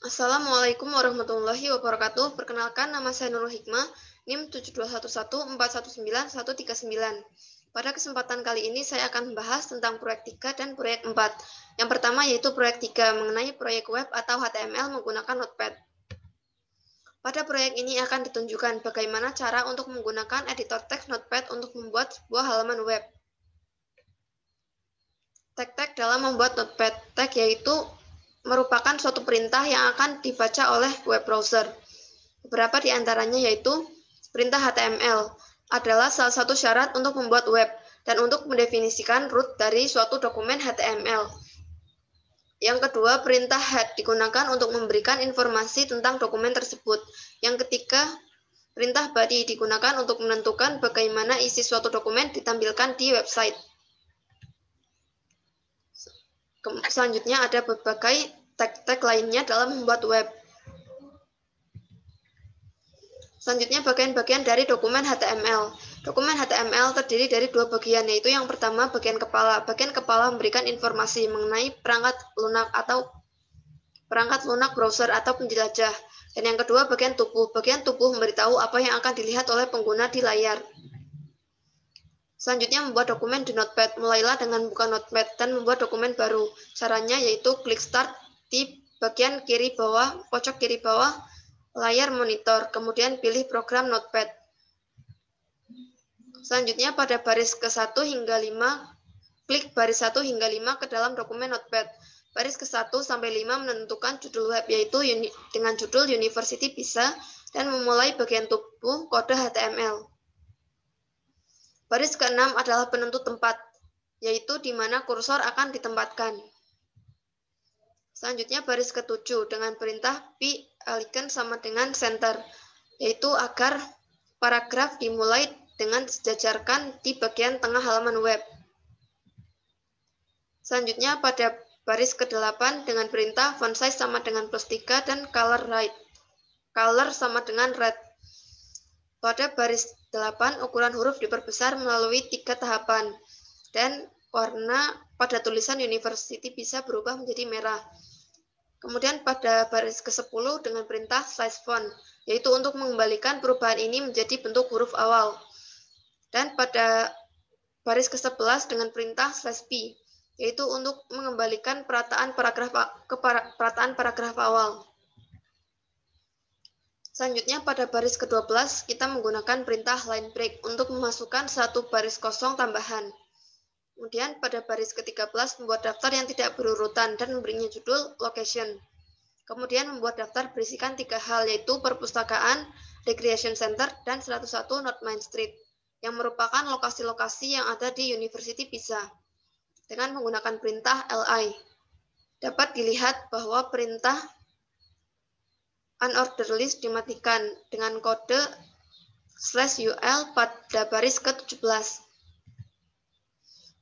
Assalamualaikum warahmatullahi wabarakatuh. Perkenalkan, nama saya Nurul Hikmah, NIM 72114191139. Pada kesempatan kali ini saya akan membahas tentang proyek 3 dan proyek 4. Yang pertama yaitu proyek 3 mengenai proyek web atau HTML menggunakan Notepad. Pada proyek ini akan ditunjukkan bagaimana cara untuk menggunakan editor teks Notepad untuk membuat sebuah halaman web. Tag-tag dalam membuat Notepad. Tag yaitu merupakan suatu perintah yang akan dibaca oleh web browser. Beberapa di antaranya yaitu perintah HTML adalah salah satu syarat untuk membuat web dan untuk mendefinisikan root dari suatu dokumen HTML. Yang kedua, perintah head digunakan untuk memberikan informasi tentang dokumen tersebut. Yang ketiga, perintah body digunakan untuk menentukan bagaimana isi suatu dokumen ditampilkan di website. Selanjutnya ada berbagai tag-tag lainnya dalam membuat web. Selanjutnya bagian-bagian dari dokumen HTML. Dokumen HTML terdiri dari dua bagian, yaitu yang pertama bagian kepala. Bagian kepala memberikan informasi mengenai perangkat lunak browser atau penjelajah. Dan yang kedua bagian tubuh. Bagian tubuh memberitahu apa yang akan dilihat oleh pengguna di layar. Selanjutnya membuat dokumen di Notepad. Mulailah dengan buka Notepad dan membuat dokumen baru. Caranya yaitu klik Start di bagian kiri bawah, pojok kiri bawah layar monitor, kemudian pilih program Notepad. Selanjutnya pada baris ke-1 hingga 5, klik baris 1 hingga 5 ke dalam dokumen Notepad. Baris ke-1 sampai 5 menentukan judul web, yaitu dengan judul University Pisa, dan memulai bagian tubuh kode HTML. Baris ke-6 adalah penentu tempat, yaitu di mana kursor akan ditempatkan. Selanjutnya baris ke-7 dengan perintah p icon sama dengan center, yaitu agar paragraf dimulai dengan disejajarkan di bagian tengah halaman web. Selanjutnya pada baris ke-8 dengan perintah font size sama dengan +3 dan color sama dengan red. Pada baris 8 ukuran huruf diperbesar melalui 3 tahapan dan warna pada tulisan University bisa berubah menjadi merah. Kemudian pada baris ke-10 dengan perintah size font, yaitu untuk mengembalikan perubahan ini menjadi bentuk huruf awal. Dan pada baris ke-11 dengan perintah /p, yaitu untuk mengembalikan perataan paragraf awal. Selanjutnya pada baris ke-12 kita menggunakan perintah line break untuk memasukkan satu baris kosong tambahan. Kemudian pada baris ke-13 membuat daftar yang tidak berurutan dan memberinya judul location. Kemudian membuat daftar berisikan 3 hal, yaitu perpustakaan, recreation center, dan 101 North Main Street, yang merupakan lokasi-lokasi yang ada di University Pisa. Dengan menggunakan perintah li, dapat dilihat bahwa perintah unordered list dimatikan dengan kode /ul pada baris ke-17.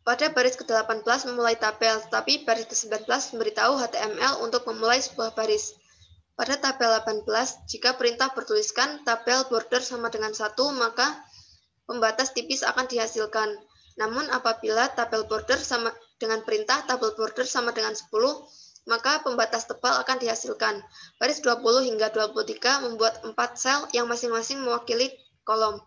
Pada baris ke-18 memulai tabel, tetapi baris ke-19 memberitahu HTML untuk memulai sebuah baris. Pada tabel 18, jika perintah bertuliskan tabel border sama dengan 1, maka pembatas tipis akan dihasilkan. Namun apabila tabel border sama dengan perintah tabel border sama dengan 10, maka pembatas tebal akan dihasilkan. Baris 20 hingga 23 membuat 4 sel yang masing-masing mewakili kolom.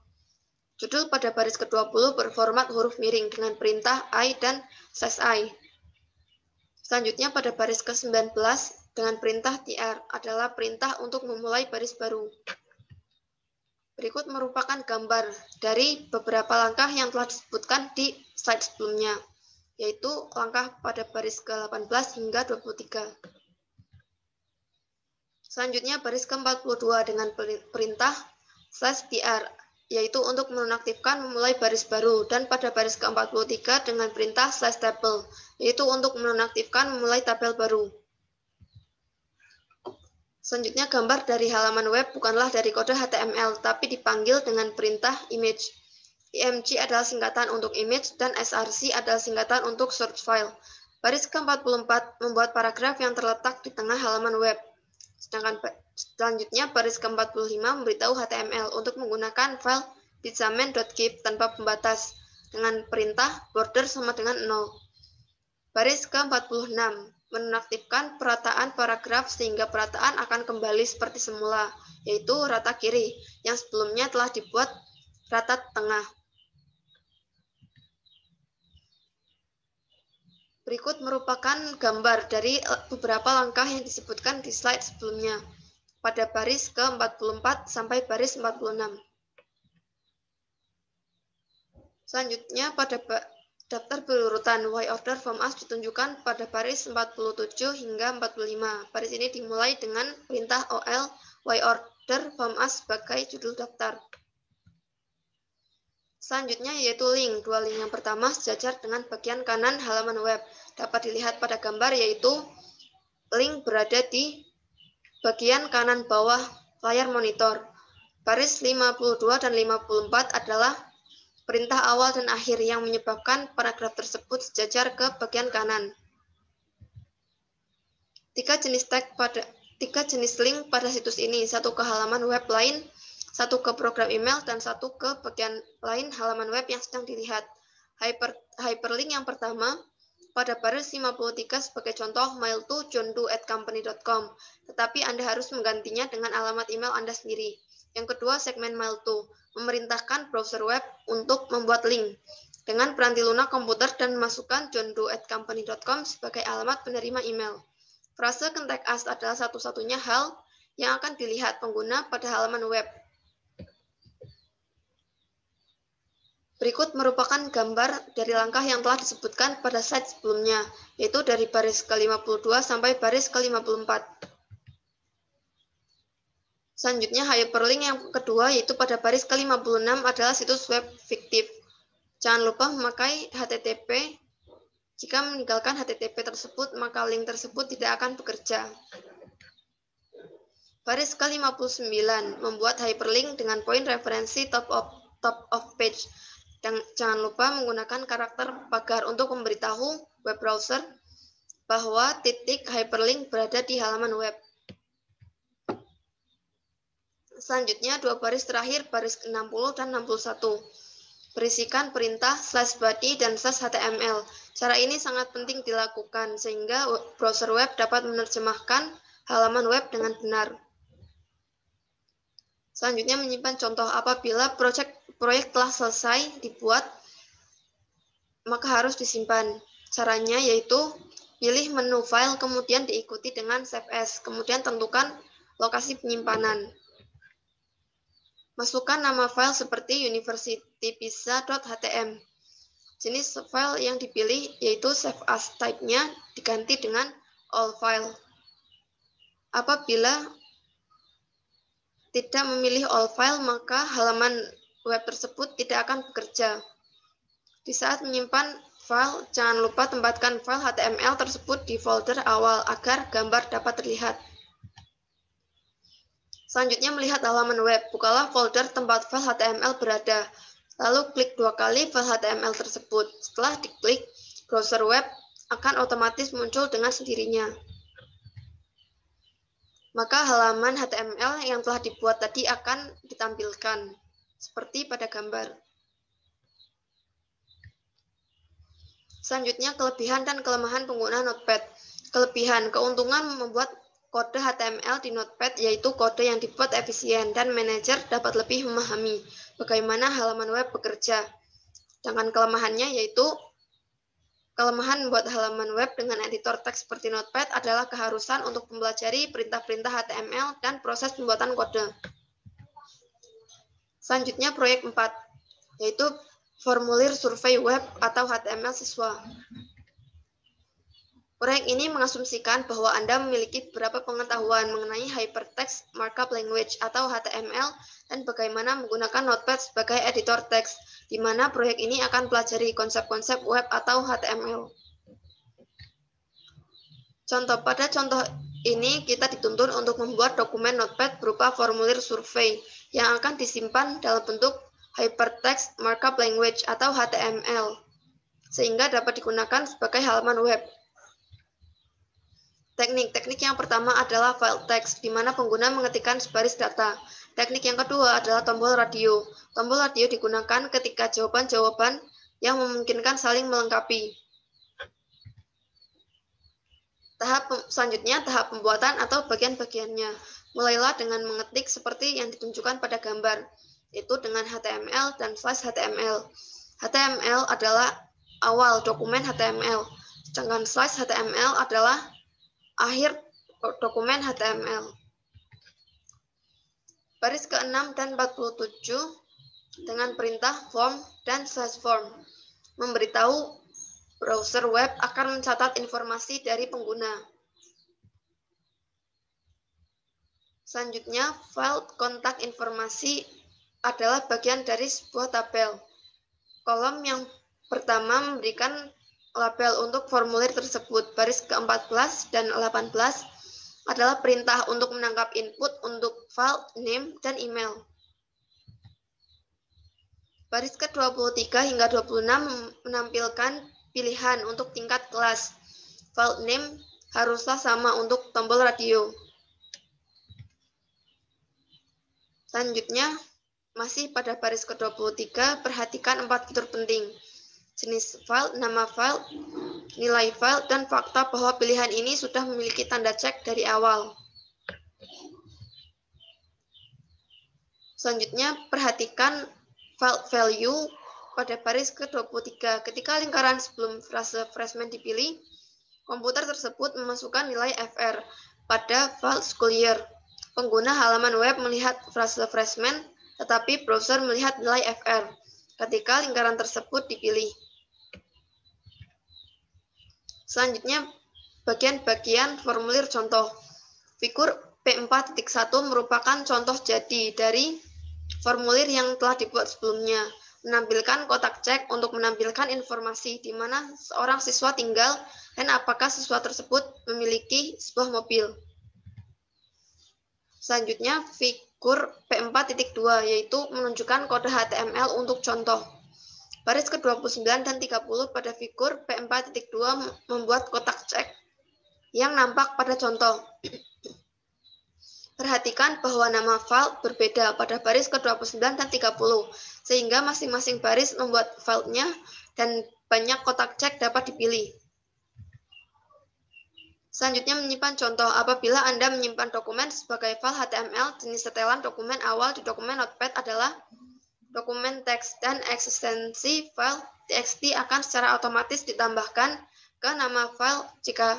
Judul pada baris ke-20 berformat huruf miring dengan perintah I dan size I. Selanjutnya pada baris ke-19 dengan perintah tr adalah perintah untuk memulai baris baru. Berikut merupakan gambar dari beberapa langkah yang telah disebutkan di slide sebelumnya, yaitu langkah pada baris ke-18 hingga 23. Selanjutnya baris ke-42 dengan perintah /tr, yaitu untuk menonaktifkan memulai baris baru, dan pada baris ke-43 dengan perintah /table, yaitu untuk menonaktifkan memulai tabel baru. Selanjutnya gambar dari halaman web bukanlah dari kode HTML, tapi dipanggil dengan perintah image. img adalah singkatan untuk image dan src adalah singkatan untuk source file. Baris ke-44 membuat paragraf yang terletak di tengah halaman web. Sedangkan selanjutnya baris ke-45 memberitahu HTML untuk menggunakan file pizzaman.gif tanpa pembatas dengan perintah border sama dengan 0. Baris ke-46 menonaktifkan perataan paragraf sehingga perataan akan kembali seperti semula, yaitu rata kiri, yang sebelumnya telah dibuat rata tengah. Berikut merupakan gambar dari beberapa langkah yang disebutkan di slide sebelumnya, pada baris ke-44 sampai baris 46. Selanjutnya, pada daftar berurutan Y order from us ditunjukkan pada baris 47 hingga 45. Baris ini dimulai dengan perintah OL Y order from us sebagai judul daftar. Selanjutnya yaitu link. Dua link yang pertama sejajar dengan bagian kanan halaman web. Dapat dilihat pada gambar yaitu link berada di bagian kanan bawah layar monitor. Baris 52 dan 54 adalah perintah awal dan akhir yang menyebabkan paragraf tersebut sejajar ke bagian kanan. Tiga jenis link pada situs ini, satu ke halaman web lain, satu ke program email, dan satu ke bagian lain halaman web yang sedang dilihat. Hyperlink yang pertama pada baris 53 sebagai contoh mail to johndoe@company.com, tetapi Anda harus menggantinya dengan alamat email Anda sendiri. Yang kedua, segmen mail to, memerintahkan browser web untuk membuat link dengan peranti lunak komputer dan masukkan johndoe@company.com sebagai alamat penerima email. Frase contact us adalah satu-satunya hal yang akan dilihat pengguna pada halaman web. Berikut merupakan gambar dari langkah yang telah disebutkan pada slide sebelumnya, yaitu dari baris ke-52 sampai baris ke-54. Selanjutnya, hyperlink yang kedua, yaitu pada baris ke-56 adalah situs web fiktif. Jangan lupa memakai HTTP. Jika meninggalkan HTTP tersebut, maka link tersebut tidak akan bekerja. Baris ke-59 membuat hyperlink dengan poin referensi top of page. Dan jangan lupa menggunakan karakter pagar untuk memberitahu web browser bahwa titik hyperlink berada di halaman web. Selanjutnya, dua baris terakhir, baris 60 dan 61. Berisikan perintah /body dan /html. Cara ini sangat penting dilakukan sehingga browser web dapat menerjemahkan halaman web dengan benar. Selanjutnya menyimpan contoh apabila proyek telah selesai dibuat, maka harus disimpan. Caranya yaitu pilih menu file kemudian diikuti dengan save as, kemudian tentukan lokasi penyimpanan. Masukkan nama file seperti universitypisa.htm. Jenis file yang dipilih yaitu save as, type-nya diganti dengan all file. Apabila tidak memilih all file, maka halaman web tersebut tidak akan bekerja. Di saat menyimpan file, jangan lupa tempatkan file HTML tersebut di folder awal agar gambar dapat terlihat. Selanjutnya melihat halaman web, bukalah folder tempat file HTML berada. Lalu klik dua kali file HTML tersebut. Setelah diklik, browser web akan otomatis muncul dengan sendirinya. Maka halaman HTML yang telah dibuat tadi akan ditampilkan, seperti pada gambar. Selanjutnya, kelebihan dan kelemahan penggunaan Notepad. Kelebihan, keuntungan membuat kode HTML di Notepad yaitu kode yang dibuat efisien dan manajer dapat lebih memahami bagaimana halaman web bekerja. Sedangkan kelemahannya yaitu kelemahan membuat halaman web dengan editor teks seperti Notepad adalah keharusan untuk mempelajari perintah-perintah HTML dan proses pembuatan kode. Selanjutnya proyek 4, yaitu formulir survei web atau HTML siswa. Proyek ini mengasumsikan bahwa Anda memiliki beberapa pengetahuan mengenai hypertext markup language atau HTML dan bagaimana menggunakan Notepad sebagai editor teks, di mana proyek ini akan pelajari konsep-konsep web atau HTML. Pada contoh ini kita dituntut untuk membuat dokumen Notepad berupa formulir survei yang akan disimpan dalam bentuk hypertext markup language atau HTML, sehingga dapat digunakan sebagai halaman web. Teknik yang pertama adalah file text, di mana pengguna mengetikkan sebaris data. Teknik yang kedua adalah tombol radio. Tombol radio digunakan ketika jawaban-jawaban yang memungkinkan saling melengkapi. Selanjutnya, tahap pembuatan atau bagian-bagiannya. Mulailah dengan mengetik seperti yang ditunjukkan pada gambar, yaitu dengan HTML dan slash HTML. HTML adalah awal dokumen HTML, sedangkan slash HTML adalah akhir dokumen HTML. Baris ke-6 dan 47 dengan perintah form dan slash form memberitahu browser web akan mencatat informasi dari pengguna. Selanjutnya, file kontak informasi adalah bagian dari sebuah tabel. Kolom yang pertama memberikan label untuk formulir tersebut. Baris ke-14 dan 18 adalah perintah untuk menangkap input untuk file, name, dan email. Baris ke-23 hingga 26 menampilkan pilihan untuk tingkat kelas. File name haruslah sama untuk tombol radio. Selanjutnya, masih pada baris ke-23, perhatikan 4 fitur penting. Jenis file, nama file, nilai file, dan fakta bahwa pilihan ini sudah memiliki tanda cek dari awal. Selanjutnya, perhatikan file value pada baris ke-23. Ketika lingkaran sebelum frase freshman dipilih, komputer tersebut memasukkan nilai FR pada file school year. Pengguna halaman web melihat frase freshman, tetapi browser melihat nilai FR ketika lingkaran tersebut dipilih. Selanjutnya, bagian-bagian formulir contoh. Figur P4.1 merupakan contoh jadi dari formulir yang telah dibuat sebelumnya, menampilkan kotak cek untuk menampilkan informasi di mana seorang siswa tinggal dan apakah siswa tersebut memiliki sebuah mobil. Selanjutnya, figur P4.2 yaitu menunjukkan kode HTML untuk contoh. Baris ke-29 dan 30 pada figur P4.2 membuat kotak cek yang nampak pada contoh. Perhatikan bahwa nama file berbeda pada baris ke-29 dan 30, sehingga masing-masing baris membuat filenya dan banyak kotak cek dapat dipilih. Selanjutnya, menyimpan contoh. Apabila Anda menyimpan dokumen sebagai file HTML, jenis setelan dokumen awal di dokumen Notepad adalah dokumen teks, dan eksistensi file txt akan secara otomatis ditambahkan ke nama file jika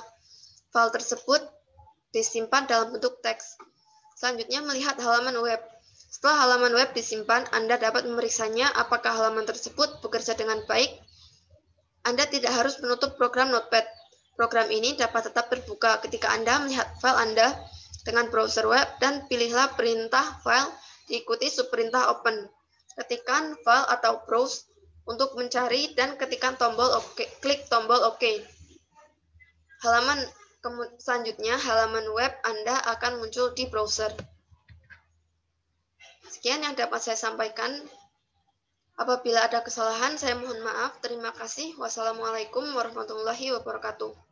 file tersebut disimpan dalam bentuk teks. Selanjutnya, melihat halaman web. Setelah halaman web disimpan, Anda dapat memeriksanya apakah halaman tersebut bekerja dengan baik. Anda tidak harus menutup program Notepad. Program ini dapat tetap terbuka ketika Anda melihat file Anda dengan browser web dan pilihlah perintah file diikuti subperintah open. Ketikkan file atau browse untuk mencari dan ketikkan tombol OK, klik tombol OK. Selanjutnya, halaman web Anda akan muncul di browser. Sekian yang dapat saya sampaikan. Apabila ada kesalahan, saya mohon maaf. Terima kasih. Wassalamualaikum warahmatullahi wabarakatuh.